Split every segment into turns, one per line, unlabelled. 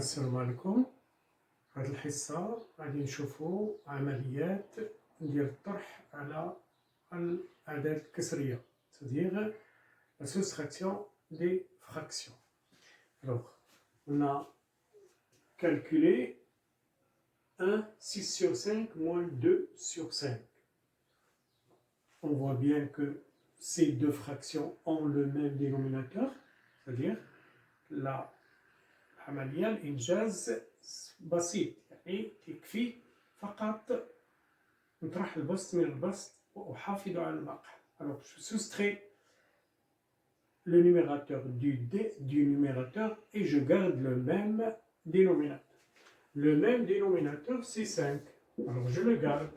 السلام عليكم. هاد الحصة غادي نشوفو عمليات ديال الطرح على الأعداد الكسرية، c'est-à-dire la soustraction des fractions. Alors, on a calculé 1, 6 sur 5 moins 2 sur 5. On voit bien que ces deux fractions ont le même dénominateur, c'est-à-dire العملية الإنجاز بسيط، يعني يكفي فقط نطرح البسط من البسط وأحافظ على المقام. Alors je soustrais le numérateur du numérateur et je garde le même dénominateur. Le même dénominateur c'est 5, alors je le garde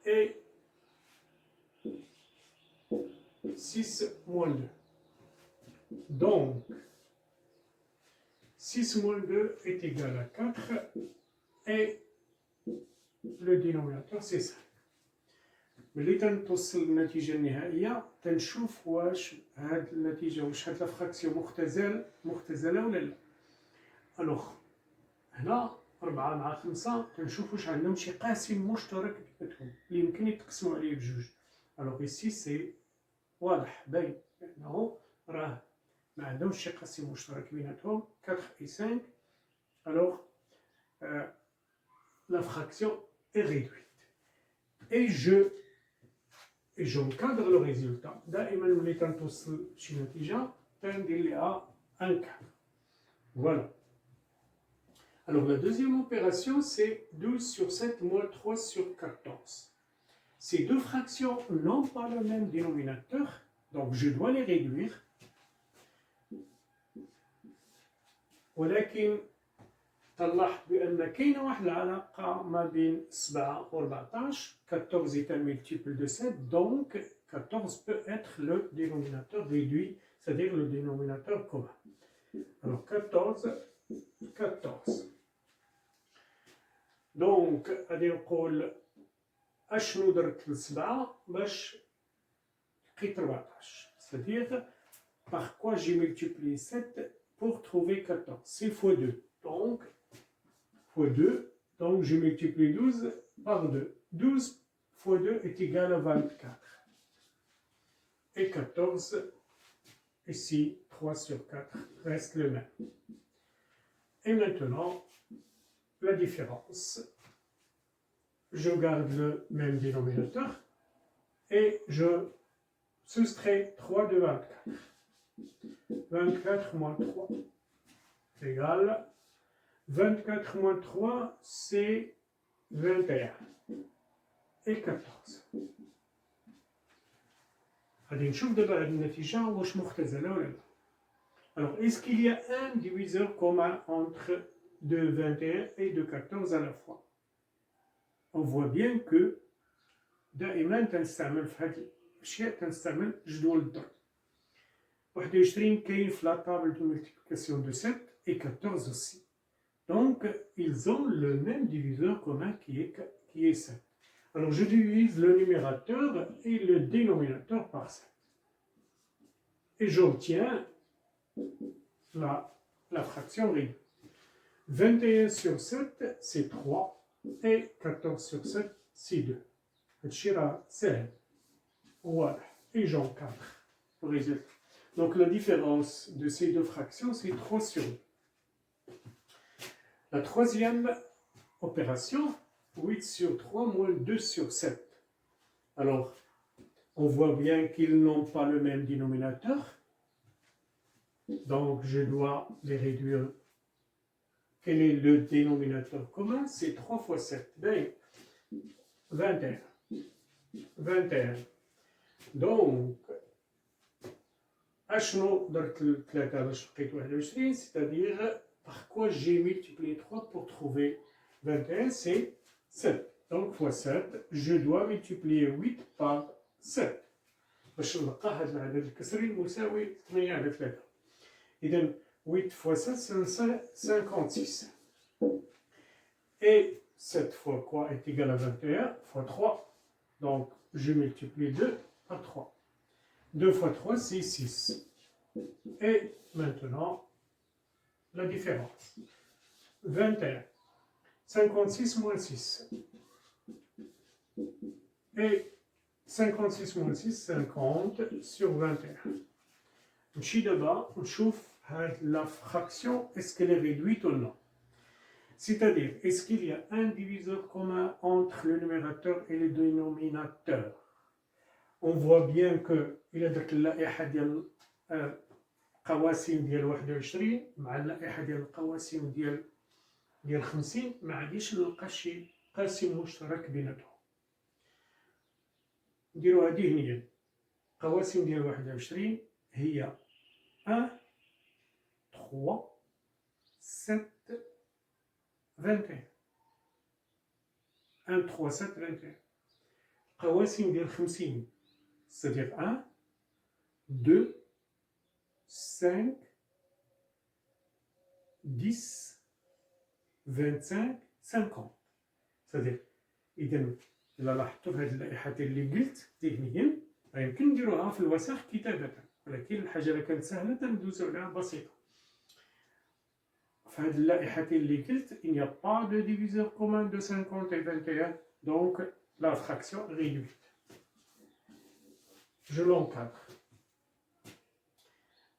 et 6 moins 2. Donc 6 moins 2 est égal à 4 et le dénominateur c'est 5. ملي تنوصل للنتيجة النهائية تنشوف واش هاد النتيجة واش هاد الفراكسيون مختزلة ولا لا. الوغ هنا 4 مع 5 تنشوف واش عندهم شي قاسم مشترك بيناتهم اللي يمكن يتقسموا عليه بجوج. الوغ إيسي سي واضح باين بأنه راه ما عندهمش شي قاسم مشترك بيناتهم 4 et 5. Alors la fraction est réduite et j'encadre le résultat. دائما ملي تنتوصل شي نتيجة تندير ليها un cadre. Voilà. Alors la deuxième opération c'est 12 sur 7 moins 3 sur 14. Ces deux fractions n'ont pas le même dénominateur, donc je dois les réduire. ولكن تلاحظ بأن كاينة واحد العلاقة ما بين 7 و 14. 14 est un multiple de 7, donc 14 peut être le dénominateur réduit, c'est-à-dire le dénominateur commun. Alors 14. Donc غادي نقول أشنو درت لسبعة باش لقيت 14. C'est-à-dire par quoi j'ai multiplié 7 pour trouver 14. C'est fois 2. Donc, fois 2. Donc, je multiplie 12 par 2. 12 fois 2 est égal à 24. Et 14, ici, 3 sur 4 reste le même. Et maintenant, la différence. Je garde le même dénominateur et je soustrais 3 de 24. 24 moins 3 égale 24 moins 3 c'est 21 et 14. غادي نشوف دابا هاد النتيجة واش مختزلة ولا لا. Alors est-ce qu'il y a un diviseur commun entre de 21 et de 14 à la fois? On voit bien que دائما تنستعمل في هاد الأشياء تنستعمل جدول الضرب. 21 كاين في la table de multiplication de 7 et 14 aussi. Donc, ils ont le même diviseur commun qui est 7. Alors, je divise le numérateur et le dénominateur par 7. Et j'obtiens la fraction réduite. 21 sur 7, c'est 3. Et 14 sur 7, c'est 2. هادشي راه سهل واضح. Et j'encadre le résultat. Donc la différence de ces deux fractions, c'est 3 sur 2. La troisième opération, 8 sur 3 moins 2 sur 7. Alors, on voit bien qu'ils n'ont pas le même dénominateur. Donc, je dois les réduire. Quel est le dénominateur commun? C'est 3 fois 7. Ben, 21. 21. Donc, أشنو درت 3 باش لقيت 21, c'est-à-dire par quoi j'ai multiplié 3 pour trouver 21, c'est 7. Donc fois 7, je dois multiplier 8 par 7 باش نلقى هذا العدد الكسري المساوي 8 على 3. إذا 8 fois 7 c'est 56. Et 7 fois quoi est égal à 21 fois 3. Donc je multiplie 2 par 3. 2 fois 3, c'est 6. Et maintenant, la différence. 21. 56 moins 6. Et 56 moins 6, 50 sur 21. نمشي دابا نشوف la fraction, est-ce qu'elle est réduite ou non. C'est-à-dire, est-ce qu'il y a un diviseur commun entre le numérateur et le dénominateur. On voit bien que إلا درت اللائحة ديال القواسم ديال 21 مع اللائحة ديال القواسم ديال 50 ما عاديش نلقى شي قاسم مشترك بيناتهم. نديرو هادي هنيا. القواسم ديال 21 هي 1 3 7 21. 1 3 7 21. القواسم ديال 50 c'est-à-dire 1 2 5 10 25 50. c'est-à-dire إذا إلا لاحظتوا في هذه اللائحات اللي قلت ذهنيا يمكن نديروها في الوثائق كتابة، ولكن الحاجة اللي كانت سهلة تندوزو عليها بسيطة. في هذه اللائحات اللي قلت il n'y a pas de diviseur commun de 50 et 21, donc la fraction réduite. Je l'encadre.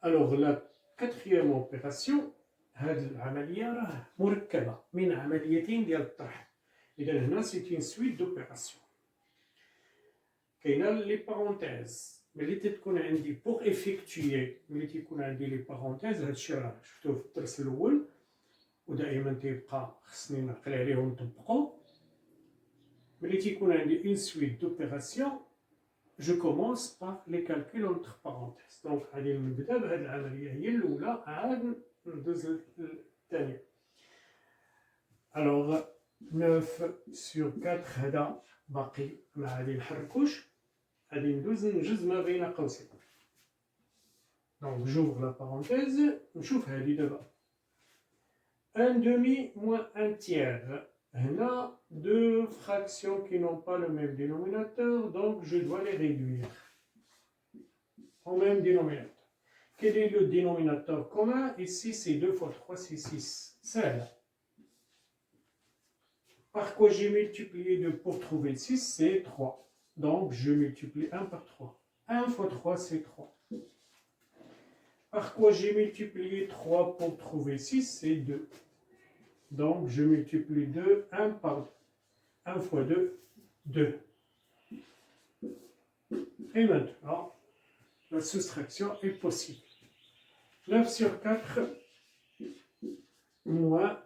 Alors la quatrième opération هذه العملية راه مركبة من عمليتين ديال الطرح. إذا هنا c'est une suite d'opérations. كاينة لي بارونتيز ملي تكون عندي بوغ إفيكتوي ملي تيكون عندي لي بارونتيز هادشي راه شفتوه في الدرس الأول ودائما تيبقى خصني نعقل عليه ونطبقو. ملي تيكون عندي une suite d'opérations je commence par les calculs entre parenthèses. Donc غادي نبدا بهاد العملية هي الأولى عاد ندوز للثانية. Alors 9 sur 4 هذا باقي ما غادي نحركوش، غادي ندوز نجز ما بين قوسين. Donc j'ouvre la parenthèse نشوف هادي دابا 1 demi moins 1 tiers. Là, deux fractions qui n'ont pas le même dénominateur, donc je dois les réduire au même dénominateur. Quel est le dénominateur commun? Ici, c'est 2 fois 3, c'est 6. C'est là. Par quoi j'ai multiplié 2 pour trouver 6? C'est 3. Donc, je multiplie 1 par 3. 1 fois 3, c'est 3. Par quoi j'ai multiplié 3 pour trouver 6? C'est 2. Donc, je multiplie 2, 1 par 2. 1 fois 2, 2. Et maintenant, la soustraction est possible. 9 sur 4 moins.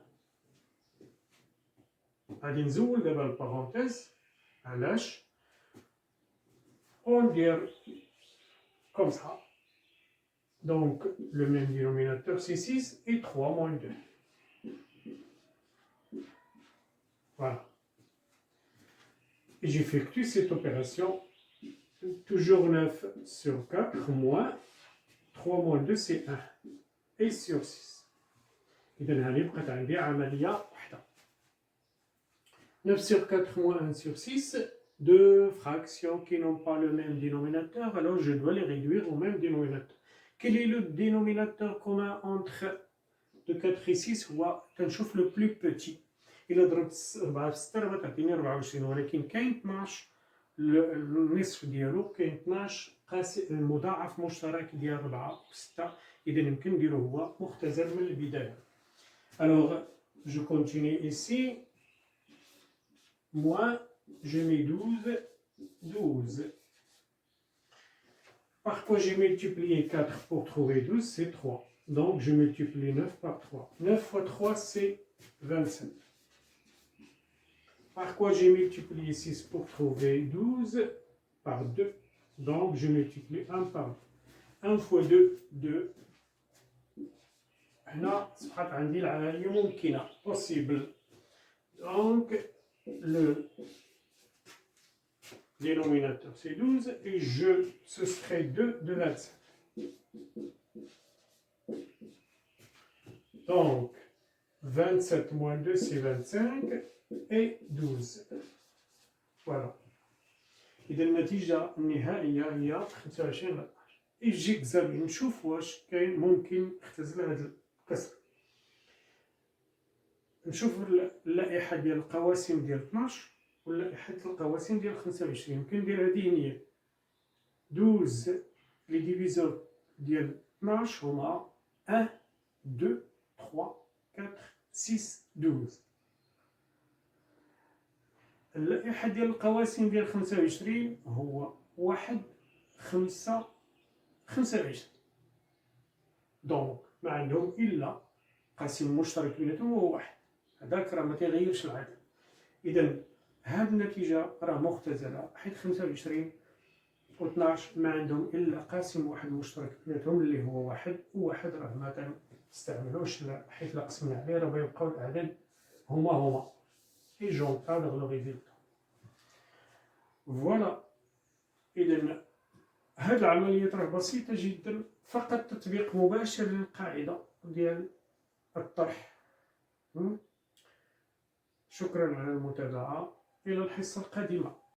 غادي نزول دابا البارونتيز علاش وندير comme ça. Donc, le même dénominateur, c'est 6 et 3 moins 2. Voilà. Et j'effectue cette opération. Toujours 9 sur 4 moins 3 moins 2, c'est 1. Et sur 6. إذا هذه بقات عندي عملية واحدة. 9 sur 4 moins 1 sur 6. Deux fractions qui n'ont pas le même dénominateur, alors je dois les réduire au même dénominateur. Quel est le dénominateur commun entre 2, 4 et 6 هو كنشوف le plus petit. إلا ضربت 4 في 6 راه تعطيني 24 ولكن كاين 12 النصف ديالو كاين 12 مضاعف مشترك ديال 4 و 6 إذا يمكن نديرو هو مختزل من البداية. Alors je continue ici. Moins, je mets 12, 12. Par quoi j'ai multiplié 4 pour trouver 12, c'est 3. Donc je multiplie 9 par 3. 9 fois 3, c'est 27. Par quoi j'ai multiplié 6 pour trouver 12 par 2. Donc je multiplie 1 par 2. 1 fois 2, 2. هنا صبحت عندي العملية ممكنة possible. Donc le dénominateur c'est 12 et ce serait 2 de 27. Donc 27 moins 2 c'est 25 et 12. Voilà. إذا النتيجة النهائية هي 25 على 12. نشوف اللائحة ديال القواسم ديال 12 واللائحة القواسم ديال 25. يمكن ندير هذه هي 12. لي ديفيزور ديال 12 هما 1 2 3 4 6 12. اللائحة ديال القواسم ديال 25 هو 1 5 25. دونك ما عندهم إلا قاسم مشترك بيناتهم هو واحد، هذاك راه ما تيغيرش العدد. إذا هاد النتيجة راه مختزلة، حيت 25 و 12 ما عندهم إلا قاسم واحد مشترك بيناتهم اللي هو واحد، وواحد راه ما تستعملوش حيت لا قسمنا عليه راه غيبقاو الأعداد هما إي جونطا لو ريزلتا. فوالا. إذا هاد العمليات راه بسيطة جدا، فقط تطبيق مباشر للقاعدة ديال الطرح. شكرا على المتابعة، إلى الحصة القادمة.